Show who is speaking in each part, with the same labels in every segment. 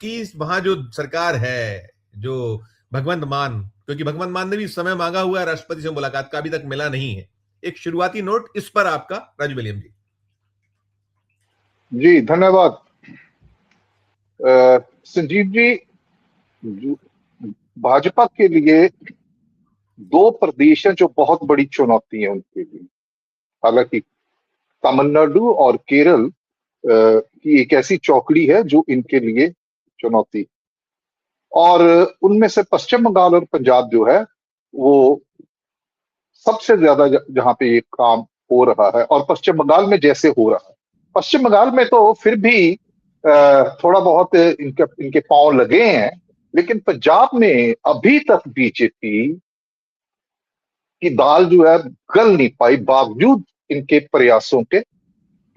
Speaker 1: आपकी वहां जो सरकार है, जो भगवंत मान, क्योंकि भगवंत मान ने भी समय मांगा हुआ है राष्ट्रपति से मुलाकात का, अभी तक मिला नहीं है, एक शुरुआती नोट इस पर आपका, राजू विलियम जी।
Speaker 2: जी धन्यवाद संजीव जी। भाजपा के लिए दो प्रदेश हैं जो बहुत बड़ी चुनौती है उनके लिए। हालांकि तमिलनाडु और केरल की एक ऐसी चौकड़ी है जो इनके लिए चुनौती, और उनमें से पश्चिम बंगाल और पंजाब जो है वो सबसे ज्यादा जहां पे ये काम हो रहा है। और पश्चिम बंगाल में जैसे हो रहा है, पश्चिम बंगाल में तो फिर भी थोड़ा बहुत इनके इनके पांव लगे हैं, लेकिन पंजाब में अभी तक बीजेपी की दाल जो है गल नहीं पाई बावजूद इनके प्रयासों के।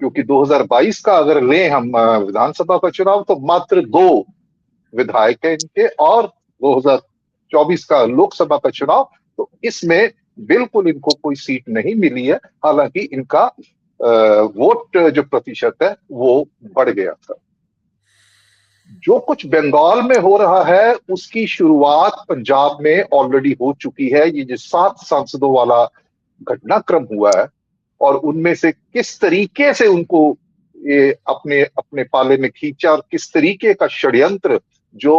Speaker 2: क्योंकि 2022 का अगर लें हम विधानसभा का चुनाव, तो मात्र 2 विधायक है इनके, और 2024 का लोकसभा का चुनाव, तो इसमें बिल्कुल इनको कोई सीट नहीं मिली है। हालांकि इनका वोट जो प्रतिशत है वो बढ़ गया था। जो कुछ बंगाल में हो रहा है उसकी शुरुआत पंजाब में ऑलरेडी हो चुकी है। ये जो 7 सांसदों वाला घटनाक्रम हुआ है, और उनमें से किस तरीके से उनको ये अपने अपने पाले में खींचा, और किस तरीके का षड्यंत्र जो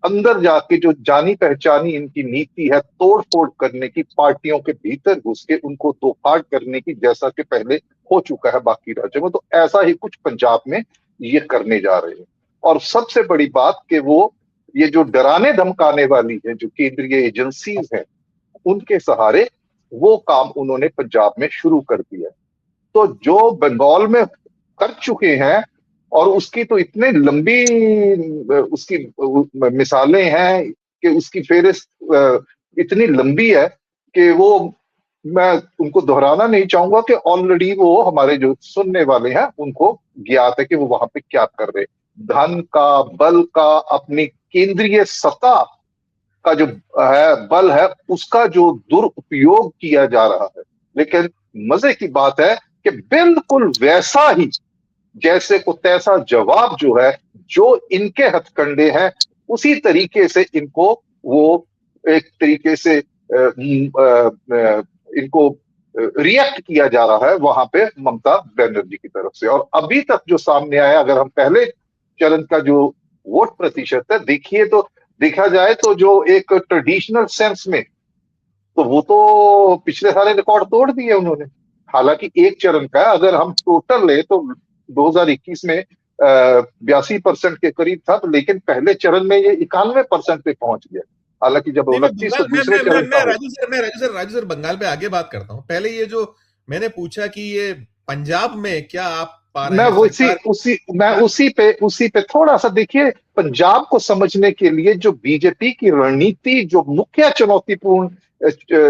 Speaker 2: अंदर जाके जो जानी पहचानी इनकी नीति है तोड़ फोड़ करने की, पार्टियों के भीतर घुस के उनको दो फाड़ करने की, जैसा कि पहले हो चुका है बाकी राज्यों में, तो ऐसा ही कुछ पंजाब में ये करने जा रहे हैं। और सबसे बड़ी बात कि वो ये जो डराने धमकाने वाली है जो केंद्रीय एजेंसीज हैं, उनके सहारे वो काम उन्होंने पंजाब में शुरू कर दिया। तो जो बंगाल में कर चुके हैं, और उसकी तो इतने लंबी उसकी मिसालें हैं कि उसकी फेहरिस्त इतनी लंबी है कि वो मैं उनको दोहराना नहीं चाहूंगा कि ऑलरेडी वो हमारे जो सुनने वाले हैं उनको ज्ञात है कि वो वहां पे क्या कर रहे। धन का, बल का, अपनी केंद्रीय सत्ता का जो है बल है, उसका जो दुरुपयोग किया जा रहा है। लेकिन मजे की बात है कि बिल्कुल वैसा ही जैसे को तैसा जवाब जो है, जो इनके हथकंडे हैं, उसी तरीके से इनको वो एक तरीके से इनको रिएक्ट किया जा रहा है वहां पे ममता बनर्जी की तरफ से। और अभी तक जो सामने आया, अगर हम पहले चरण का जो वोट प्रतिशत है देखिए, तो देखा जाए तो जो एक ट्रेडिशनल सेंस में, तो वो तो पिछले सारे रिकॉर्ड तोड़ दिए उन्होंने। हालांकि एक चरण का, अगर हम टोटल ले तो 2021 में 82% के करीब था, तो लेकिन पहले चरण में ये 91% पे पहुंच गया। हालांकि जब 29 तो दूसरे चरण का हो।
Speaker 1: राजू सर बंगाल पे आगे बात करता हूँ। पहले ये जो मैंने पूछा कि ये पंजाब में क्या आप पा रहे
Speaker 2: मैं
Speaker 1: हैं सरकार,
Speaker 2: उसी पे थोड़ा सा देखिए। पंजाब को समझने के लिए जो बीजेपी की रणनीति, जो मुख्य चुनौतीपूर्ण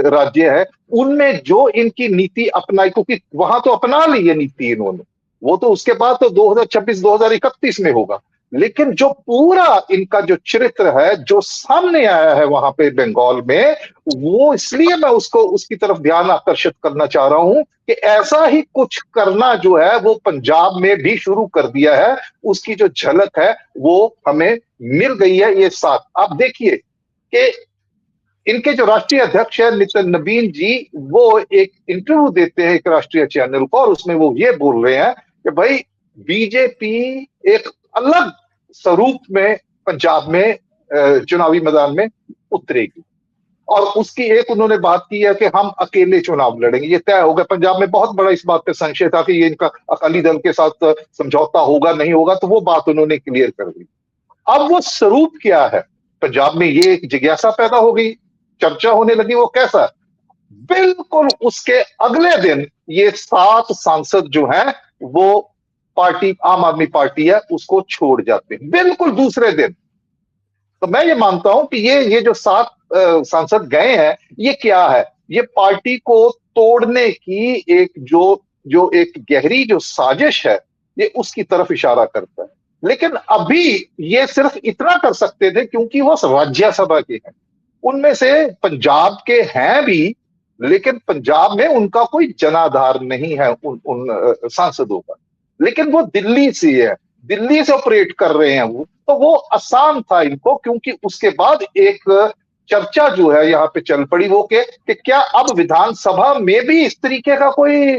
Speaker 2: राज्य है, उनमें जो इनकी नीति अपनाई, क्योंकि वहां तो अपना ली ये नीति इन्होंने, वो तो उसके बाद तो 2026 2031 में होगा। लेकिन जो पूरा इनका जो चरित्र है जो सामने आया है वहां पे बंगाल में, वो इसलिए मैं उसको उसकी तरफ ध्यान आकर्षित करना चाह रहा हूं कि ऐसा ही कुछ करना जो है वो पंजाब में भी शुरू कर दिया है। उसकी जो झलक है वो हमें मिल गई है ये साथ। आप देखिए कि इनके जो राष्ट्रीय अध्यक्ष है नितिन नवीन जी, वो एक इंटरव्यू देते हैं एक राष्ट्रीय चैनल को, और उसमें वो ये बोल रहे हैं कि भाई बीजेपी एक अलग स्वरूप में पंजाब में चुनावी मैदान में उतरेगी। और उसकी एक उन्होंने बात की है कि हम अकेले चुनाव लड़ेंगे, ये तय हो गया। पंजाब में बहुत बड़ा इस बात पे संशय था कि ये इनका अकाली दल के साथ समझौता होगा नहीं होगा, तो वो बात उन्होंने क्लियर कर दी। अब वो स्वरूप क्या है, पंजाब में ये एक जिज्ञासा पैदा हो गई, चर्चा होने लगी, वो कैसा। बिल्कुल उसके अगले दिन ये 7 सांसद जो हैं वो पार्टी, आम आदमी पार्टी है, उसको छोड़ जाते हैं बिल्कुल दूसरे दिन। तो मैं ये मानता हूं कि ये जो 7 सांसद गए हैं, ये क्या है, ये पार्टी को तोड़ने की एक जो एक गहरी जो साजिश है, ये उसकी तरफ इशारा करता है। लेकिन अभी ये सिर्फ इतना कर सकते थे क्योंकि वो राज्यसभा के हैं, उनमें से पंजाब के हैं भी, लेकिन पंजाब में उनका कोई जनाधार नहीं है उन सांसदों का। लेकिन वो दिल्ली से है, दिल्ली से ऑपरेट कर रहे हैं वो, तो वो आसान था इनको, क्योंकि उसके बाद एक चर्चा जो है यहाँ पे चल पड़ी वो कि क्या अब विधानसभा में भी इस तरीके का कोई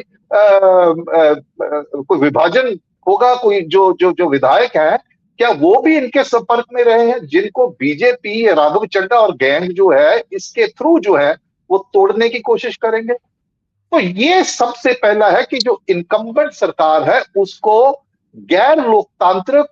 Speaker 2: विभाजन होगा, कोई जो जो जो विधायक हैं क्या वो भी इनके संपर्क में रहे हैं, जिनको बीजेपी, राघव चड्ढा और गैंग जो है इसके थ्रू जो है वो तोड़ने की कोशिश करेंगे। तो ये सबसे पहला है कि जो इनकम्बेंट सरकार है उसको गैर लोकतांत्रिक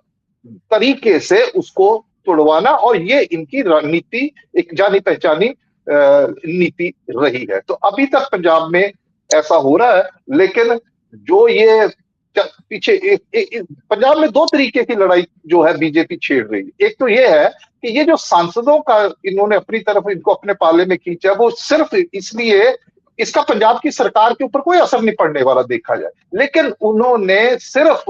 Speaker 2: तरीके से उसको तोड़वाना, और ये इनकी रणनीति, एक जानी पहचानी नीति रही है। तो अभी तक पंजाब में ऐसा हो रहा है, लेकिन जो ये पीछे पंजाब में दो तरीके की लड़ाई जो है बीजेपी छेड़ रही है। एक तो ये है कि ये जो सांसदों का इन्होंने अपनी तरफ इनको अपने पाले में खींचा, वो सिर्फ इसलिए इसका पंजाब की सरकार के ऊपर कोई असर नहीं पड़ने वाला देखा जाए, लेकिन उन्होंने सिर्फ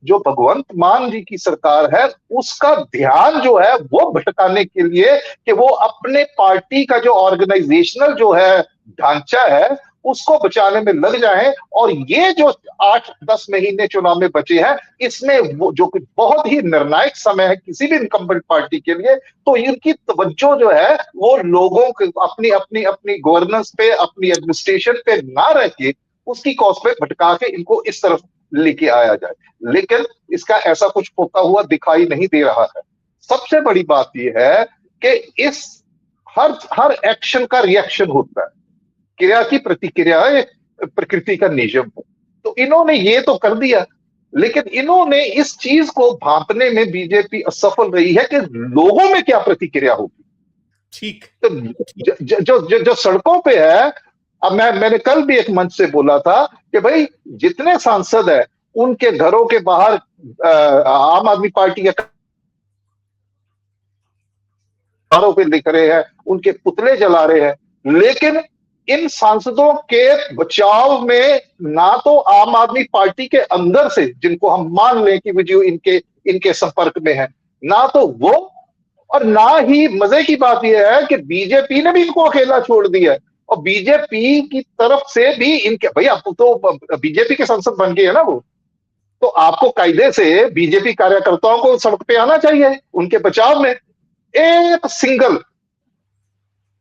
Speaker 2: जो भगवंत मान जी की सरकार है उसका ध्यान जो है वो भटकाने के लिए कि वो अपने पार्टी का जो ऑर्गेनाइजेशनल जो है ढांचा है उसको बचाने में लग जाएं। और ये जो 8-10 महीने चुनाव में बचे हैं, इसमें वो जो बहुत ही निर्णायक समय है किसी भी इनकम्बेंट पार्टी के लिए, तो इनकी तवज्जो जो है वो लोगों के अपनी अपनी अपनी गवर्नेंस पे, अपनी एडमिनिस्ट्रेशन पे ना रह के उसकी कॉज पे भटका के इनको इस तरफ लेके आया जाए, लेकिन इसका ऐसा कुछ होता हुआ दिखाई नहीं दे रहा है। सबसे बड़ी बात यह है कि इस हर एक्शन का रिएक्शन होता है, क्रिया की प्रतिक्रिया प्रकृति का नियम है। तो इन्होंने ये तो कर दिया, लेकिन इन्होंने इस चीज को भांपने में बीजेपी असफल रही है कि लोगों में क्या प्रतिक्रिया होगी।
Speaker 1: ठीक।
Speaker 2: तो जो सड़कों पे है, अब मैंने कल भी एक मंच से बोला था कि भाई जितने सांसद है उनके घरों के बाहर आम आदमी पार्टी के कारों पे लिख रहे हैं, उनके पुतले जला रहे हैं, लेकिन इन सांसदों के बचाव में ना तो आम आदमी पार्टी के अंदर से, जिनको हम मान लें कि जो इनके संपर्क में है, ना तो वो, और ना ही मजे की बात यह है कि बीजेपी ने भी इनको अकेला छोड़ दिया है। और बीजेपी की तरफ से भी इनके, भैया तो बीजेपी के सांसद बन गए है ना वो, तो आपको कायदे से बीजेपी कार्यकर्ताओं को सड़क पे आना चाहिए उनके बचाव में। एक सिंगल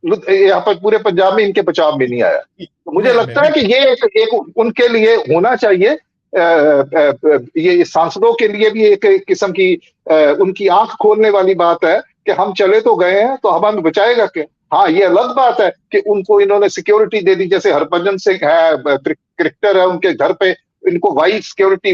Speaker 2: यहाँ पर पूरे पंजाब में इनके बचाव में नहीं आया। तो मुझे लगता है कि ये एक उनके लिए होना चाहिए, ये सांसदों के लिए भी एक किस्म की उनकी आंख खोलने वाली बात है कि हम चले तो गए हैं तो हमें बचाएगा क्या। हाँ, ये अलग बात है कि उनको इन्होंने सिक्योरिटी दे दी, जैसे हरभजन सिंह है, क्रिकेटर है, उनके घर पे इनको वाई सिक्योरिटी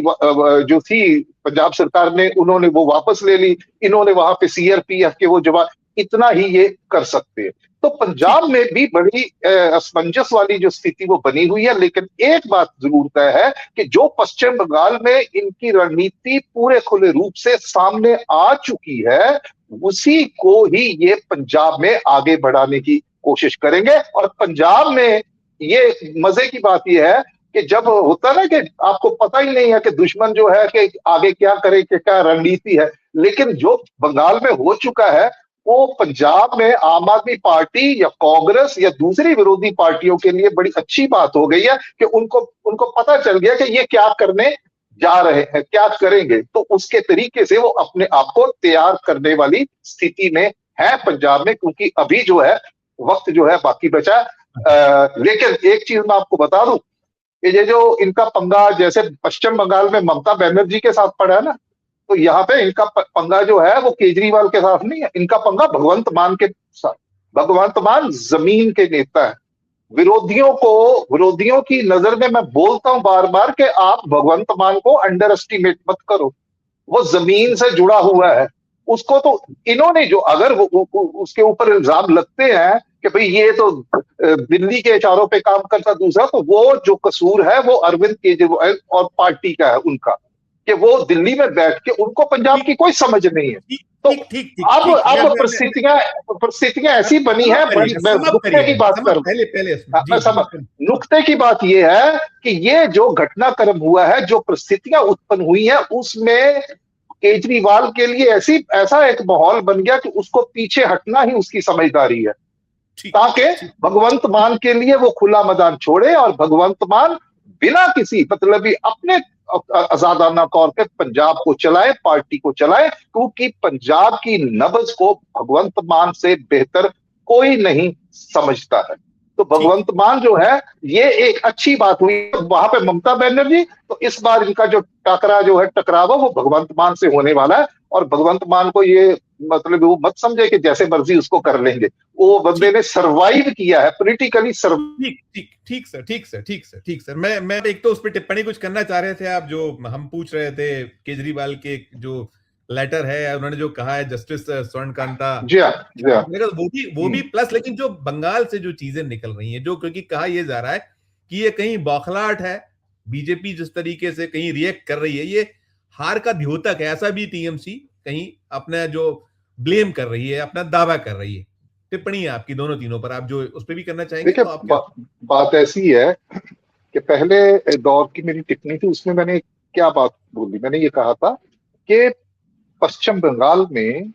Speaker 2: जो थी पंजाब सरकार ने, उन्होंने वो वापस ले ली, इन्होंने वहां पे सीआरपीएफ के वो जवान, इतना ही ये कर सकते हैं। तो पंजाब में भी बड़ी असमंजस वाली जो स्थिति वो बनी हुई है, लेकिन एक बात जरूर तय है कि जो पश्चिम बंगाल में इनकी रणनीति पूरे खुले रूप से सामने आ चुकी है, उसी को ही ये पंजाब में आगे बढ़ाने की कोशिश करेंगे। और पंजाब में ये मजे की बात यह है कि जब होता ना कि आपको पता ही नहीं है कि दुश्मन जो है कि आगे क्या करे, कि क्या रणनीति है, लेकिन जो बंगाल में हो चुका है वो पंजाब में आम आदमी पार्टी या कांग्रेस या दूसरी विरोधी पार्टियों के लिए बड़ी अच्छी बात हो गई है कि उनको पता चल गया कि ये क्या करने जा रहे हैं, क्या करेंगे, तो उसके तरीके से वो अपने आप को तैयार करने वाली स्थिति में है पंजाब में, क्योंकि अभी जो है वक्त जो है बाकी बचा। लेकिन एक चीज मैं आपको बता दूं, ये जो इनका पंगा जैसे पश्चिम बंगाल में ममता बनर्जी के साथ पड़ा है ना, तो यहाँ पे इनका पंगा जो है वो केजरीवाल के साथ नहीं है, इनका पंगा भगवंत मान के साथ। भगवंत मान जमीन के नेता है। विरोधियों की नजर में मैं बोलता हूं बार बार कि आप भगवंत मान को अंडर एस्टिमेट मत करो, वो जमीन से जुड़ा हुआ है। उसको तो इन्होंने जो अगर वो उसके ऊपर इल्जाम लगते हैं कि भाई ये तो दिल्ली के इशारों पे काम करता, दूसरा तो वो जो कसूर है वो अरविंद केजरीवाल और पार्टी का है उनका, कि वो दिल्ली में बैठ के, उनको पंजाब की कोई समझ नहीं है। तो अब परिस्थितियां ऐसी बनी है, मैं नुक्ते की बात करूं, नुक्ते की बात यह है कि ये जो घटनाक्रम हुआ है, जो परिस्थितियां उत्पन्न हुई है, उसमें केजरीवाल के लिए ऐसा एक माहौल बन गया कि उसको पीछे हटना ही उसकी समझदारी है, ताकि भगवंत मान के लिए वो खुला मैदान छोड़े और भगवंत मान बिना किसी मतलब अपने आजादाना तौर पे पंजाब को चलाए, पार्टी को चलाए, क्योंकि पंजाब की नब्ज को भगवंत मान से बेहतर कोई नहीं समझता है। तो
Speaker 1: ठीक।
Speaker 2: भगवंत मान जो है, ये एक अच्छी बात हुई वहां पे ममता बनर्जी। तो इस बार इनका जो टकराव वो भगवंत मान से होने वाला है। और भगवंत मान को ये मतलब वो मत समझे कि जैसे मर्जी उसको कर लेंगे। वो बंदे
Speaker 1: ठीक
Speaker 2: ने सर्वाइव किया है, पॉलिटिकली
Speaker 1: ठीक ठीक ठीक सर, ठीक सर, ठीक सर, ठीक सर। मैं एक तो उस पर टिप्पणी कुछ करना चाह रहे थे आप, जो हम पूछ रहे थे केजरीवाल के जो लेटर है, उन्होंने जो कहा है जस्टिस स्वर्णकांता,
Speaker 2: जी हाँ, जी हाँ।
Speaker 1: वो भी प्लस, लेकिन जो बंगाल से जो चीजें निकल रही हैं, जो क्योंकि कहा यह जा रहा है कि ये कहीं बौखलाहट है, बीजेपी जिस तरीके से कहीं रिएक्ट कर रही है, ये हार का द्योतक है, ऐसा भी टीएमसी कहीं अपना जो ब्लेम कर रही है, अपना दावा कर रही है। टिप्पणी है आपकी दोनों तीनों पर, आप जो उस पर भी करना चाहेंगे
Speaker 2: देखिए,
Speaker 1: तो आप क्या?
Speaker 2: बात ऐसी है कि पहले दौर की मेरी टिप्पणी थी, उसमें मैंने क्या बात बोली, मैंने ये कहा था कि पश्चिम बंगाल में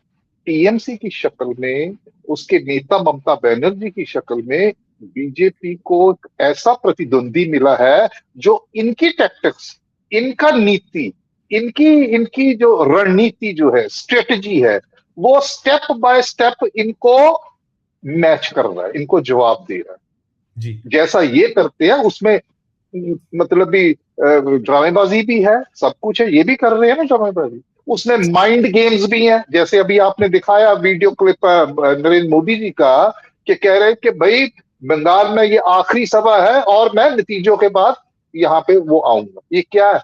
Speaker 2: टीएमसी की शक्ल में, उसके नेता ममता बनर्जी की शक्ल में बीजेपी को ऐसा प्रतिद्वंदी मिला है जो इनकी टैक्टिक्स, इनका नीति, इनकी इनकी जो रणनीति जो है, स्ट्रेटजी है, वो स्टेप बाय स्टेप इनको मैच कर रहा है, इनको जवाब दे रहा है।
Speaker 1: जी।
Speaker 2: जैसा ये करते हैं उसमें मतलब भी ड्रामेबाजी भी है, सब कुछ है, ये भी कर रहे हैं ना ड्रामेबाजी। उसमें माइंड गेम्स भी हैं, जैसे अभी आपने दिखाया वीडियो क्लिप नरेंद्र मोदी जी का, कि कह रहे हैं कि भाई बंगाल में ये आखिरी सभा है और मैं नतीजों के बाद यहाँ पे वो आऊंगा। ये क्या है?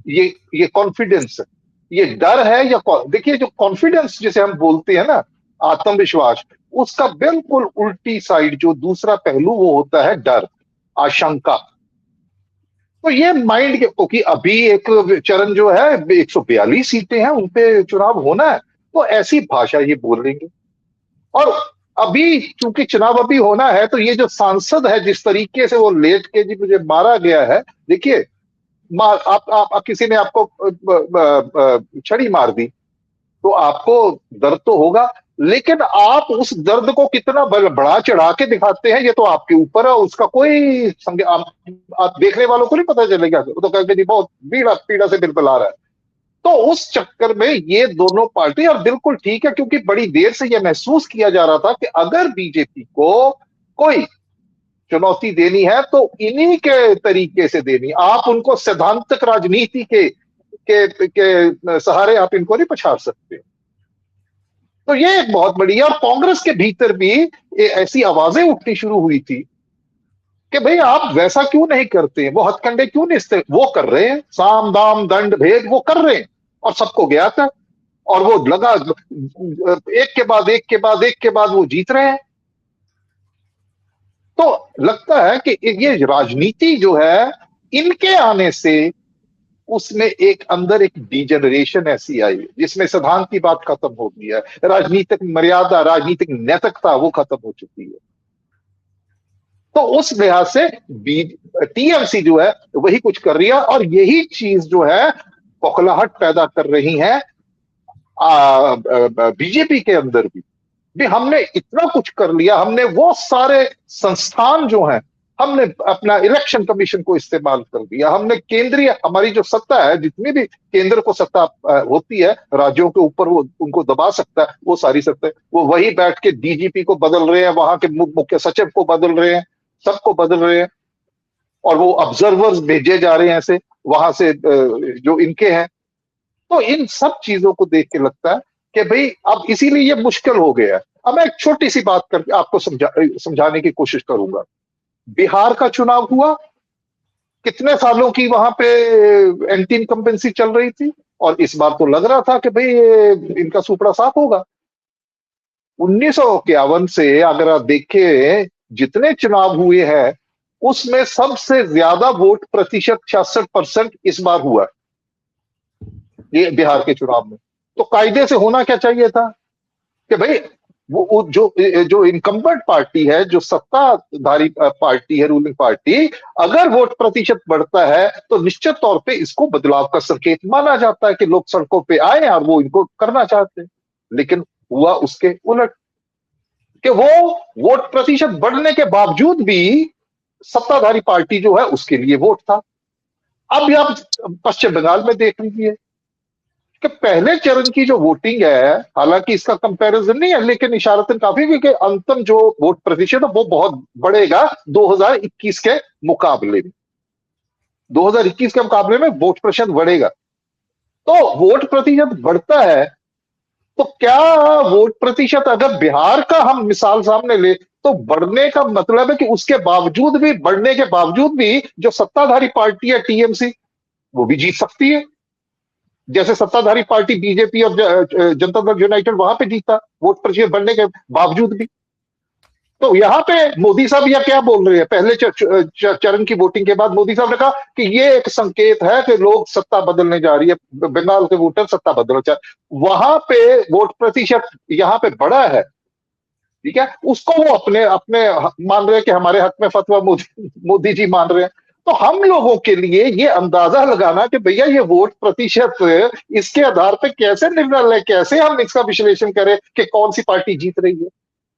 Speaker 2: ये कॉन्फिडेंस है, ये डर है या देखिए, जो कॉन्फिडेंस जिसे हम बोलते हैं ना, आत्मविश्वास, उसका बिल्कुल उल्टी साइड जो दूसरा पहलू वो होता है डर, आशंका। तो ये माइंड के, क्योंकि अभी एक चरण जो है 142 सीटें हैं, उन पे चुनाव होना है, तो ऐसी भाषा ये बोल लेंगे। और अभी चूंकि चुनाव अभी होना है, तो ये जो सांसद है जिस तरीके से वो लेट के जी मुझे मारा गया है, देखिए, आप किसी ने आपको छड़ी मार दी तो आपको दर्द तो होगा, लेकिन आप उस दर्द को कितना बढ़ा चढ़ा के दिखाते हैं, ये तो आपके ऊपर है। उसका कोई आप देखने वालों को नहीं पता चलेगा, वो तो कहेंगे जी बहुत पीड़ा पीड़ा से बिलबिला रहा है। तो उस चक्कर में ये दोनों पार्टी, और बिल्कुल ठीक है, क्योंकि बड़ी देर से यह महसूस किया जा रहा था कि अगर बीजेपी को कोई चुनौती देनी है तो इन्हीं के तरीके से देनी। आप उनको सैद्धांतिक राजनीति के सहारे आप इनको नहीं पछाड़ सकते। तो ये एक बहुत बड़ी है। और कांग्रेस के भीतर भी ऐसी आवाजें उठनी शुरू हुई थी कि भाई आप वैसा क्यों नहीं करते, वो हथकंडे क्यों नहीं वो कर रहे हैं, साम दाम दंड भेद वो कर रहे हैं, और सबको ज्ञात है। और वो लगा एक के बाद एक के बाद एक के बाद वो जीत रहे हैं। तो लगता है कि ये राजनीति जो है, इनके आने से उसमें एक अंदर एक डिजेनरेशन ऐसी आई जिसमें सिद्धांत की बात खत्म हो गई है, राजनीतिक मर्यादा, राजनीतिक नैतिकता वो खत्म हो चुकी है। तो उस लिहाज से टीएमसी जो है वही कुछ कर रही है, और यही चीज जो है बौखलाहट पैदा कर रही है बीजेपी के अंदर भी हमने इतना कुछ कर लिया, हमने वो सारे संस्थान जो हैं, हमने अपना इलेक्शन कमीशन को इस्तेमाल कर दिया, हमने केंद्रीय, हमारी जो सत्ता है, जितनी भी केंद्र को सत्ता होती है, राज्यों के ऊपर वो उनको दबा सकता है, वो सारी सत्ता, वो वही बैठ के डीजीपी को बदल रहे हैं, वहां के मुख्य सचिव को बदल रहे हैं, सबको बदल रहे हैं, और वो ऑब्जर्वर्स भेजे जा रहे हैं ऐसे वहां से जो इनके हैं। तो इन सब चीजों को देख के लगता है कि भाई अब इसीलिए ये मुश्किल हो गया है। अब मैं एक छोटी सी बात करके आपको समझाने की कोशिश करूंगा। बिहार का चुनाव हुआ, कितने सालों की वहां पे एंटी इनकम्बेंसी चल रही थी, और इस बार तो लग रहा था कि भाई इनका सुपड़ा साफ होगा। 1951 से अगर आप देखें जितने चुनाव हुए हैं, उसमें सबसे ज्यादा वोट प्रतिशत 66% इस बार हुआ ये बिहार के चुनाव में। तो कायदे से होना क्या चाहिए था कि भाई वो जो इनकम्बेंट पार्टी है, जो सत्ताधारी पार्टी है, रूलिंग पार्टी, अगर वोट प्रतिशत बढ़ता है तो निश्चित तौर पे इसको बदलाव का संकेत माना जाता है कि लोग सड़कों पे आए और वो इनको करना चाहते हैं। लेकिन हुआ उसके उलट कि वो वोट प्रतिशत बढ़ने के बावजूद भी सत्ताधारी पार्टी जो है उसके लिए वोट था। अब आप पश्चिम बंगाल में देख लीजिए कि पहले चरण की जो वोटिंग है, हालांकि इसका कंपैरिजन नहीं है, लेकिन इशारतन काफी भी कि अंतिम जो वोट प्रतिशत है वो बहुत बढ़ेगा 2021 के मुकाबले में। 2021 के मुकाबले में वोट प्रतिशत बढ़ेगा। तो वोट प्रतिशत बढ़ता है, तो क्या वोट प्रतिशत अगर बिहार का हम मिसाल सामने ले, तो बढ़ने का मतलब है कि उसके बावजूद भी, बढ़ने के बावजूद भी जो सत्ताधारी पार्टी है टीएमसी, वो भी जीत सकती है, जैसे सत्ताधारी पार्टी बीजेपी और जनता दल यूनाइटेड वहां पे जीता वोट प्रतिशत बढ़ने के बावजूद भी। तो यहाँ पे मोदी साहब यह क्या बोल रहे हैं, पहले चरण की वोटिंग के बाद मोदी साहब ने कहा कि ये एक संकेत है कि लोग सत्ता बदलने जा रही है, बंगाल के वोटर सत्ता बदलना चाह, वहां पे वोट प्रतिशत यहाँ पे बढ़ा है, ठीक है, उसको वो अपने अपने मान रहे हैं कि हमारे हक में फतवा मोदी मोदी जी मान रहे हैं। तो हम लोगों के लिए ये अंदाजा लगाना कि भैया ये वोट प्रतिशत, इसके आधार पे कैसे निर्णय लें, कैसे हम इसका विश्लेषण करें कि कौन सी पार्टी जीत रही है।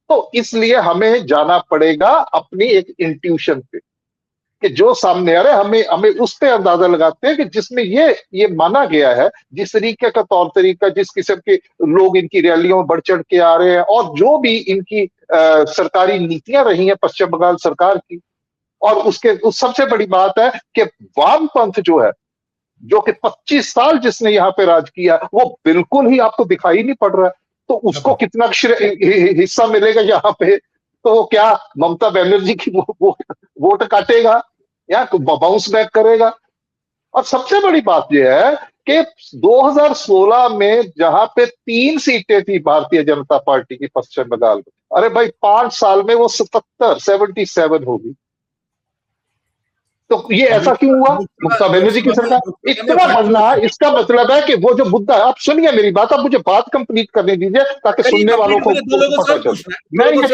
Speaker 2: तो इसलिए हमें जाना पड़ेगा अपनी एक इंट्यूशन पे कि जो सामने आ रहा है, हमें हमें उस पे अंदाजा लगाते हैं कि जिसमें ये माना गया है, जिस तरीके का तौर तरीका, जिस किस्म के लोग इनकी रैलियों में बढ़ चढ़ के आ रहे हैं, और जो भी इनकी सरकारी नीतियां रही हैं पश्चिम बंगाल सरकार की, और उसके उस सबसे बड़ी बात है कि वामपंथ जो है, जो कि 25 साल जिसने यहाँ पे राज किया, वो बिल्कुल ही आपको दिखाई नहीं पड़ रहा है। तो उसको कितना हिस्सा मिलेगा यहाँ पे? तो वो क्या ममता बनर्जी की वोट काटेगा या बाउंस बैक करेगा? और सबसे बड़ी बात यह है कि 2016 में जहां पे 3 सीटें थी भारतीय जनता पार्टी की पश्चिम बंगाल में, अरे भाई 5 साल में वो 77 होगी। तो ये ऐसा क्यों हुआ? ममता बनर्जी की सरकार इतना बढ़ना है, इसका मतलब है कि वो जो मुद्दा है, आप सुनिए मेरी बात, आप मुझे बात कंप्लीट करने दीजिए ताकि सुनने वालों को पता चले। मैं ये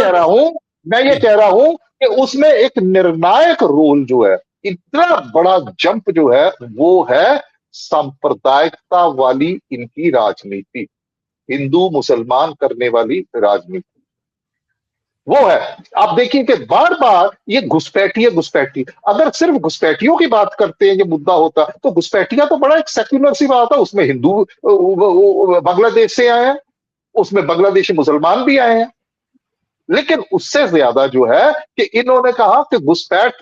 Speaker 2: कह रहा हूं कि उसमें एक निर्णायक रोल जो है, इतना बड़ा जंप जो है, वो है सांप्रदायिकता वाली इनकी राजनीति, हिंदू मुसलमान करने वाली राजनीति, वो है। आप देखिए कि बार बार ये घुसपैठी है, घुसपैठी। अगर सिर्फ घुसपैठियों की बात करते हैं, ये मुद्दा होता तो घुसपैठियां तो बड़ा एक सेक्युलर सी बात है, उसमें हिंदू बांग्लादेश से आए हैं, उसमें बांग्लादेशी मुसलमान भी आए हैं। लेकिन उससे ज्यादा जो है कि इन्होंने कहा कि घुसपैठ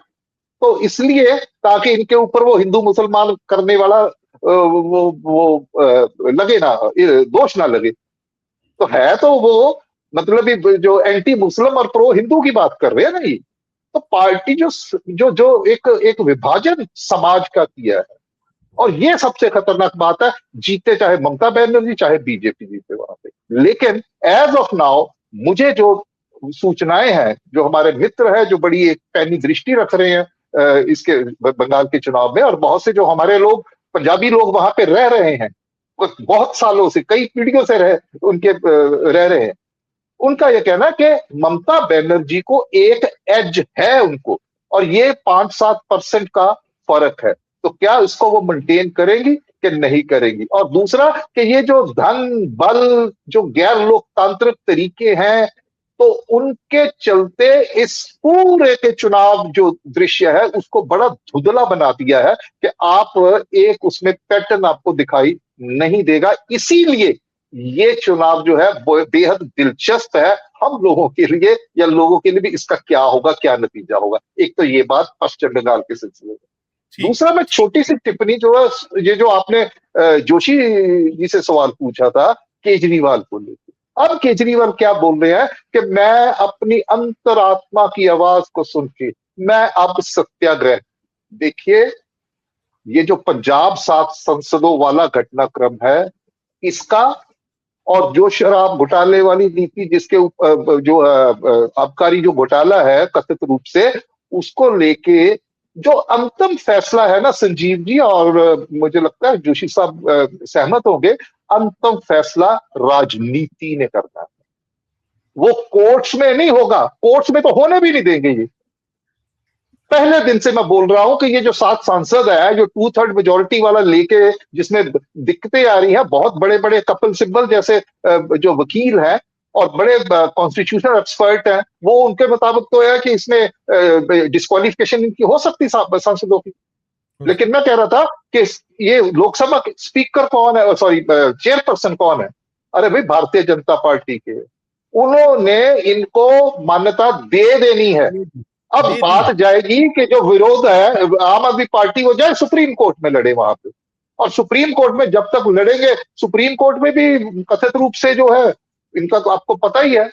Speaker 2: तो इसलिए ताकि इनके ऊपर वो हिंदू मुसलमान करने वाला लगे ना, दोष ना लगे। तो है तो वो मतलब जो एंटी मुस्लिम और प्रो हिंदू की बात कर रहे हैं ना ये। तो पार्टी जो जो जो एक एक विभाजन समाज का किया है, और ये सबसे खतरनाक बात है, जीते चाहे ममता बनर्जी चाहे बीजेपी जीते वहां पे। लेकिन एज ऑफ नाउ मुझे जो सूचनाएं हैं, जो हमारे मित्र हैं जो बड़ी एक पैनी दृष्टि रख रहे हैं इसके बंगाल के चुनाव में, और बहुत से जो हमारे लोग पंजाबी लोग वहां पे रह रहे हैं, बहुत सालों से, कई पीढ़ियों से रह रहे हैं, उनका यह कहना है कि ममता बनर्जी को एक एज है उनको, और ये 5-7% का फर्क है। तो क्या इसको वो मेंटेन करेंगी कि नहीं करेंगी? और दूसरा कि ये जो धन बल, जो गैर लोकतांत्रिक तरीके हैं, तो उनके चलते इस पूरे के चुनाव जो दृश्य है उसको बड़ा धुंधला बना दिया है कि आप एक उसमें पैटर्न आपको दिखाई नहीं देगा। इसीलिए ये चुनाव जो है वो बेहद दिलचस्प है हम लोगों के लिए, या लोगों के लिए भी इसका क्या होगा, क्या नतीजा होगा। एक तो ये बात पश्चिम बंगाल के सिलसिले में। दूसरा, मैं छोटी सी टिप्पणी जो है, ये जो आपने जोशी जी से सवाल पूछा था केजरीवाल को लेकर, अब केजरीवाल क्या बोल रहे हैं कि मैं अपनी अंतरात्मा की आवाज को सुन के मैं अब सत्याग्रह। देखिए, ये जो पंजाब 7 संसदों वाला घटनाक्रम है, इसका, और जो शराब घोटाले वाली नीति जिसके जो आबकारी जो घोटाला है कथित रूप से, उसको लेके जो अंतिम फैसला है ना संजीव जी, और मुझे लगता है जोशी साहब सहमत होंगे, अंतिम फैसला राजनीति ने करना है। वो कोर्ट्स में नहीं होगा, कोर्ट्स में तो होने भी नहीं देंगे ये। पहले दिन से मैं बोल रहा हूं कि ये जो 7 सांसद है, जो 2/3 मेजोरिटी वाला लेके, जिसमें दिक्कतें आ रही हैं, बहुत बड़े बड़े कपिल सिब्बल जैसे जो वकील हैं और बड़े कॉन्स्टिट्यूशनल एक्सपर्ट हैं, वो उनके मुताबिक तो है कि इसमें डिस्क्वालिफिकेशन इनकी हो सकती सांसदों की। लेकिन मैं कह रहा था कि ये लोकसभा के स्पीकर कौन है, सॉरी चेयरपर्सन कौन है? अरे भाई भारतीय जनता पार्टी के, उन्होंने इनको मान्यता दे देनी है। अब
Speaker 1: दे दी।
Speaker 2: बात जाएगी कि जो विरोध है आम आदमी पार्टी, वो जाए सुप्रीम कोर्ट में लड़े वहां पे, और सुप्रीम कोर्ट में जब तक लड़ेंगे, सुप्रीम कोर्ट में भी कथित रूप से जो है इनका, तो आपको पता ही है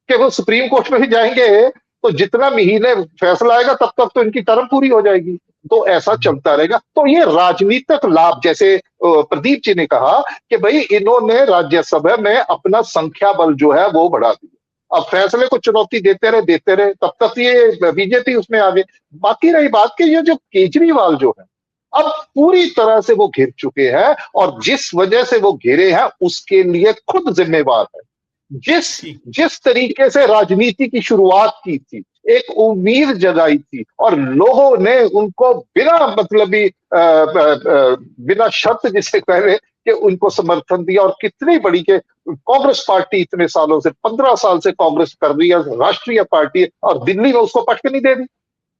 Speaker 2: कि वो सुप्रीम कोर्ट में भी जाएंगे तो जितना महीने फैसला आएगा तब तक तो इनकी टर्म पूरी हो जाएगी। तो ऐसा चलता रहेगा। तो ये राजनीतिक लाभ, जैसे प्रदीप जी ने कहा कि भाई इन्होंने राज्यसभा में अपना संख्या बल जो है वो बढ़ा दिया, अब फैसले को चुनौती देते रहे, तब तक ये बीजेपी उसमें आ गई। बाकी रही बात कि ये जो केजरीवाल जो है, अब पूरी तरह से वो घिर चुके हैं, और जिस वजह से वो घिरे हैं उसके लिए खुद जिम्मेवार है। जिस तरीके से राजनीति की शुरुआत की थी, एक उम्मीद जगाई थी, और लोगों ने उनको बिना मतलबी बिना शर्त जिसे कहे कि उनको समर्थन दिया, और कितनी बड़ी के कांग्रेस पार्टी इतने सालों से 15 साल से कांग्रेस कर रही है, राष्ट्रीय पार्टी, और दिल्ली में उसको पटकनी दे दी।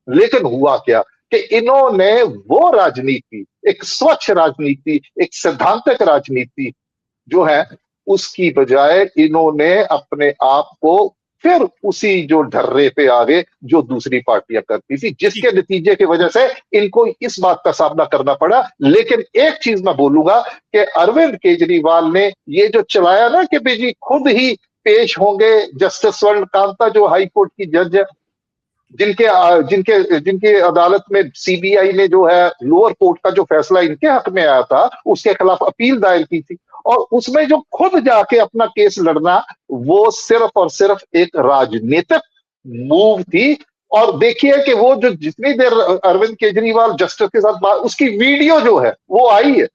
Speaker 2: लेकिन हुआ क्या कि इन्होंने वो राजनीति, एक स्वच्छ राजनीति, एक सैद्धांतिक राजनीति जो है, उसकी बजाय इन्होंने अपने आप को फिर उसी जो ढर्रे पे आ गए जो दूसरी पार्टियां करती थी, जिसके नतीजे की वजह से इनको इस बात का सामना करना पड़ा। लेकिन एक चीज मैं बोलूंगा कि अरविंद केजरीवाल ने ये जो चलाया ना कि भाई जी खुद ही पेश होंगे जस्टिस स्वर्ण कांता, जो हाई कोर्ट की जज है, जिनके जिनके जिनके अदालत में सीबीआई ने जो है लोअर कोर्ट का जो फैसला इनके हक में आया था उसके खिलाफ अपील दायर की थी, और उसमें जो खुद जाके अपना केस लड़ना, वो सिर्फ और सिर्फ एक राजनीतिक मूव थी। और देखिए कि वो जो जितनी देर अरविंद केजरीवाल जस्टिस के साथ बात, उसकी वीडियो जो है वो आई है।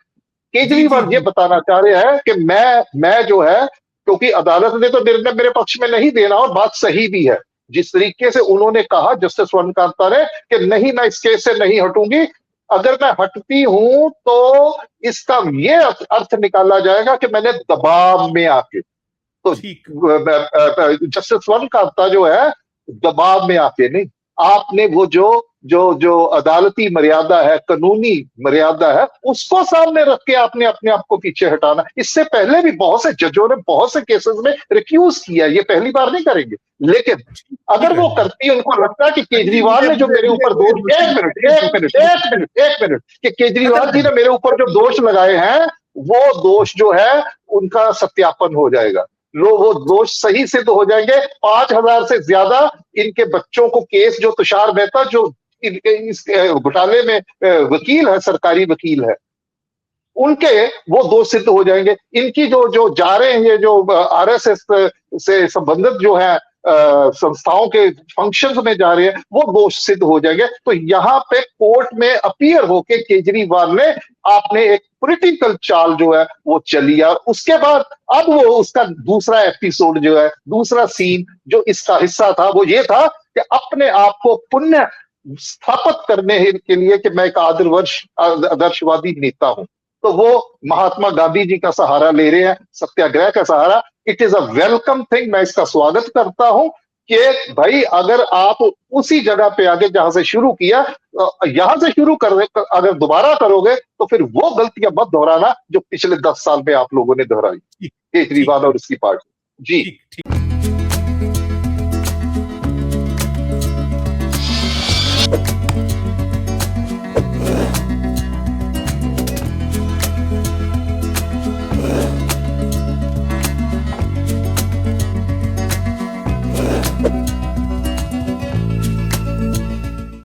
Speaker 2: केजरीवाल ये बताना चाह रहे हैं कि मैं जो है, क्योंकि अदालत ने तो निर्णय मेरे पक्ष में नहीं देना, और बात सही भी है जिस तरीके से उन्होंने कहा जस्टिस स्वर्ण कांता ने कि नहीं, मैं इस केस से नहीं हटूंगी, अगर मैं हटती हूं तो इसका ये अर्थ निकाला जाएगा कि मैंने दबाव में आके, तो जस्टिस स्वर्ण कांता जो है दबाव में आके नहीं, आपने वो जो अदालती मर्यादा है, कानूनी मर्यादा है, उसको सामने रख के आपने अपने आप को पीछे हटाना। इससे पहले भी बहुत से जजों ने बहुत से केसेस में रिक्यूज किया, ये पहली बार नहीं करेंगे। लेकिन अगर वो करती है, उनको लगता है कि केजरीवाल ने जो मेरे ऊपर दोष, एक मिनट कि केजरीवाल जी ने मेरे ऊपर जो दोष लगाए हैं, वो दोष जो है उनका सत्यापन हो जाएगा, वो दोष सही सिद्ध हो जाएंगे। 5000 से ज्यादा इनके बच्चों को केस, जो तुषार मेहता जो इस घोटाले में वकील है, सरकारी वकील है, उनके वो दोष सिद्ध हो जाएंगे। इनकी जो जा रहे हैं, ये जो आरएसएस से संबंधित जो है संस्थाओं के फंक्शंस में जा रहे हैं, वो दोष सिद्ध हो जाएंगे। तो यहाँ पे कोर्ट में अपीयर होके केजरीवाल ने आपने एक पॉलिटिकल चाल जो है वो चली, और उसके बाद अब वो उसका दूसरा एपिसोड जो है, दूसरा सीन जो इसका हिस्सा था, वो ये था कि अपने आप को पुण्य स्थापित करने के लिए कि मैं एक आदर्शवादी नेता हूं, तो वो महात्मा गांधी जी का सहारा ले रहे हैं, सत्याग्रह का सहारा। It is a welcome thing, मैं इसका स्वागत करता हूं कि भाई अगर आप उसी जगह पे आगे जहां से शुरू किया, यहां से शुरू कर, अगर दोबारा करोगे तो फिर वो गलतियां मत दोहराना जो पिछले 10 साल में आप लोगों ने दोहराई, केजरीवाल और उसकी पार्टी। जी।